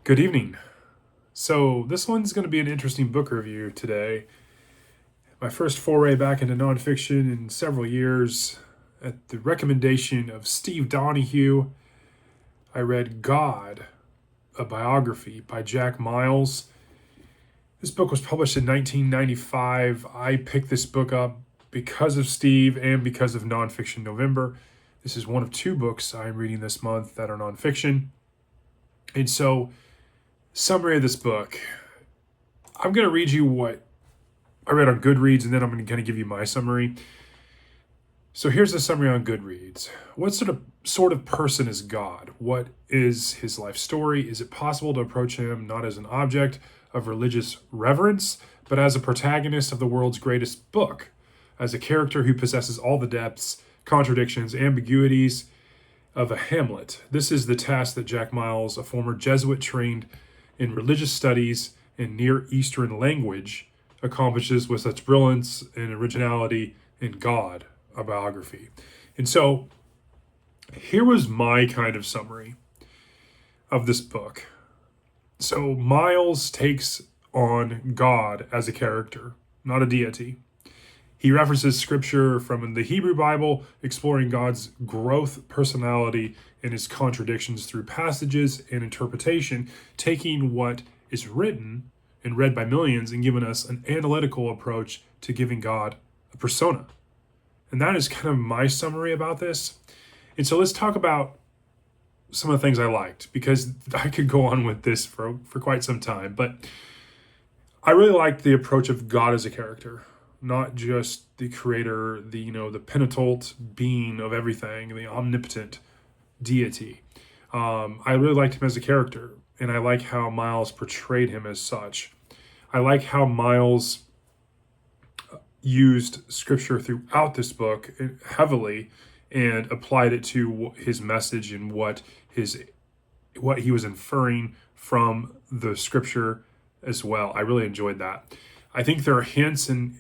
Good evening. So, this one's going to be an interesting book review today. My first foray back into nonfiction in several years. At the recommendation of Steve Donahue, I read God, a Biography by Jack Miles. This book was published in 1995. I picked this book up because of Steve and because of Nonfiction November. This is one of two books I'm reading this month that are nonfiction. And so, summary of this book. I'm going to read you what I read on Goodreads, and then I'm going to give you my summary. So here's the summary on Goodreads. What sort of person is God? What is his life story? Is it possible to approach him not as an object of religious reverence, but as a protagonist of the world's greatest book, as a character who possesses all the depths, contradictions, ambiguities of a Hamlet? This is the task that Jack Miles, a former Jesuit trained in religious studies and Near Eastern language, accomplishes with such brilliance and originality in God, a Biography. And so here was my kind of summary of this book. So Miles takes on God as a character, not a deity. He references scripture from the Hebrew Bible, exploring God's growth, personality, and his contradictions through passages and interpretation, taking what is written and read by millions and giving us an analytical approach to giving God a persona. And that is kind of my summary about this. And so let's talk about some of the things I liked, because I could go on with this for quite some time. But I really liked the approach of God as a character, not just the creator, the penitent being of everything, the omnipotent deity. I really liked him as a character, and I like how Miles portrayed him as such. I like how Miles used scripture throughout this book heavily and applied it to his message and what he was inferring from the scripture as well. I really enjoyed that. I think there are hints and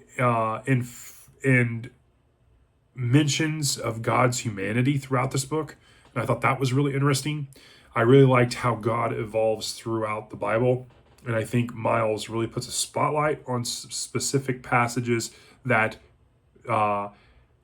mentions of God's humanity throughout this book, and I thought that was really interesting. I really liked how God evolves throughout the Bible, and I think Miles really puts a spotlight on specific passages that the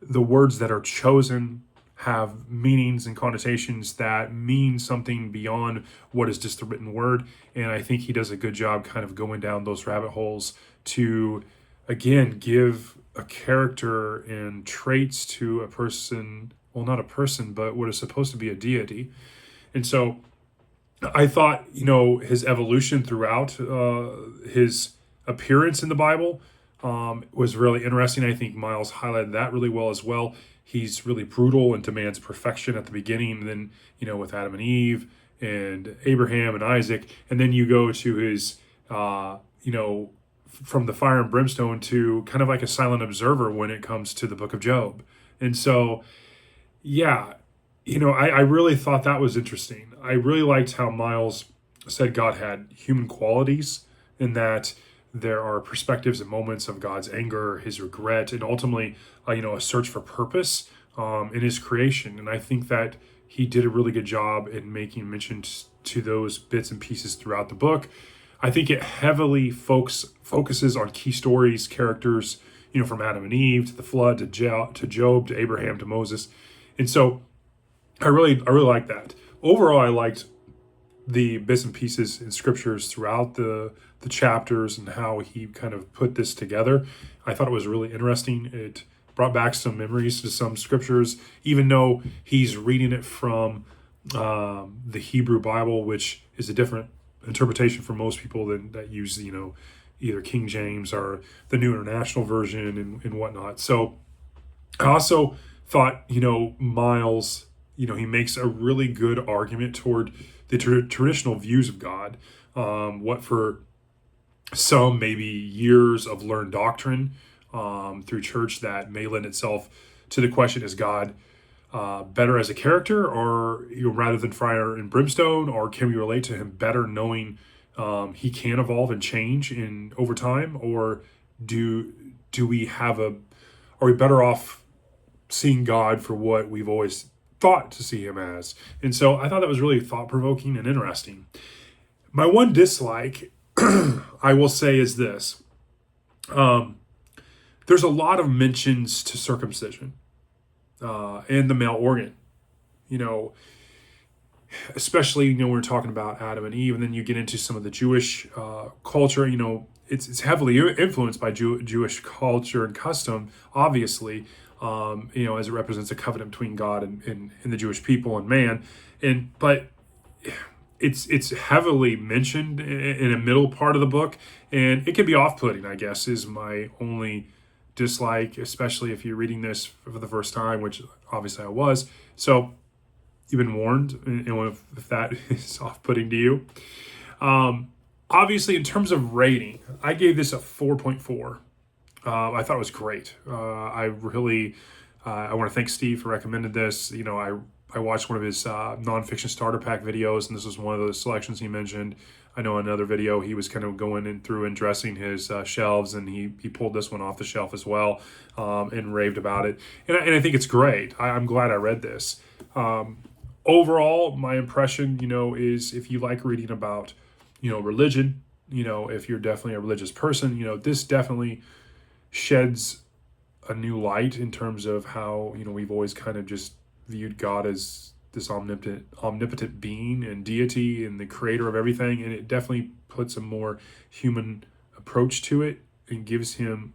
words that are chosen have meanings and connotations that mean something beyond what is just the written word. And I think he does a good job kind of going down those rabbit holes to, again, give a character and traits to a person, well, not a person, but what is supposed to be a deity. And so I thought, his evolution throughout his appearance in the Bible was really interesting. I think Miles highlighted that really well as well. He's really brutal and demands perfection at the beginning, and then, with Adam and Eve and Abraham and Isaac, and then you go to his, from the fire and brimstone to kind of like a silent observer when it comes to the book of Job. And so, yeah, I really thought that was interesting. I really liked how Miles said God had human qualities, and that there are perspectives and moments of God's anger, his regret, and ultimately, a search for purpose in his creation. And I think that he did a really good job in making mention to those bits and pieces throughout the book. I think it heavily focuses on key stories, characters, from Adam and Eve to the flood to Job to Abraham to Moses. And so I really like that. Overall, I liked the bits and pieces in scriptures throughout the chapters and how he kind of put this together. I thought it was really interesting. It brought back some memories to some scriptures, even though he's reading it from the Hebrew Bible, which is a different interpretation for most people that use, either King James or the New International Version and whatnot. So I also thought, Miles, he makes a really good argument toward the traditional views of God, what for some maybe years of learned doctrine through church that may lend itself to the question, is God better as a character, or rather than fire and brimstone, or can we relate to him better knowing he can evolve and change over time, or do we are we better off seeing God for what we've always thought to see him as? And so I thought that was really thought-provoking and interesting. My one dislike, I will say, is this. Um, there's a lot of mentions to circumcision and the male organ. You know, especially when we're talking about Adam and Eve, and then you get into some of the Jewish culture. It's heavily influenced by Jewish culture and custom, obviously. As it represents a covenant between God and the Jewish people and man, but it's heavily mentioned in a middle part of the book, and it can be off-putting, I guess, is my only dislike, especially if you're reading this for the first time, which obviously I was. So you've been warned, and if that is off-putting to you. Obviously, in terms of rating, I gave this a 4.4. I thought it was great. I want to thank Steve for recommending this. I watched one of his nonfiction starter pack videos, and this was one of those selections he mentioned. I know another video he was kind of going in through and dressing his shelves, and he pulled this one off the shelf as well, and raved about it. And I think it's great. I'm glad I read this. Overall, my impression, is if you like reading about, religion, if you're definitely a religious person, this definitely sheds a new light in terms of how, we've always kind of just viewed God as this omnipotent being and deity and the creator of everything. And it definitely puts a more human approach to it and gives him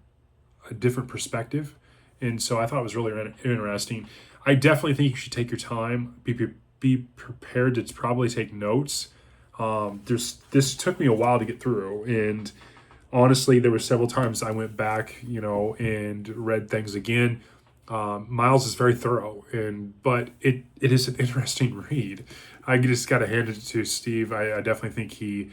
a different perspective. And so I thought it was really interesting. I definitely think you should take your time, be prepared to probably take notes. This took me a while to get through, and honestly, there were several times I went back, and read things again. Miles is very thorough, but it is an interesting read. I just got to hand it to Steve. I definitely think he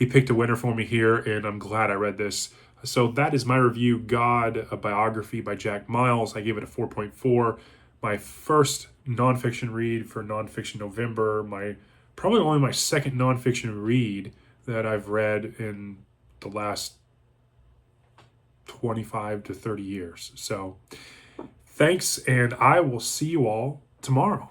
picked a winner for me here, and I'm glad I read this. So that is my review, God, a Biography by Jack Miles. I gave it a 4.4. My first nonfiction read for Nonfiction November. Probably only my second nonfiction read that I've read in the last 25 to 30 years. So thanks, and I will see you all tomorrow.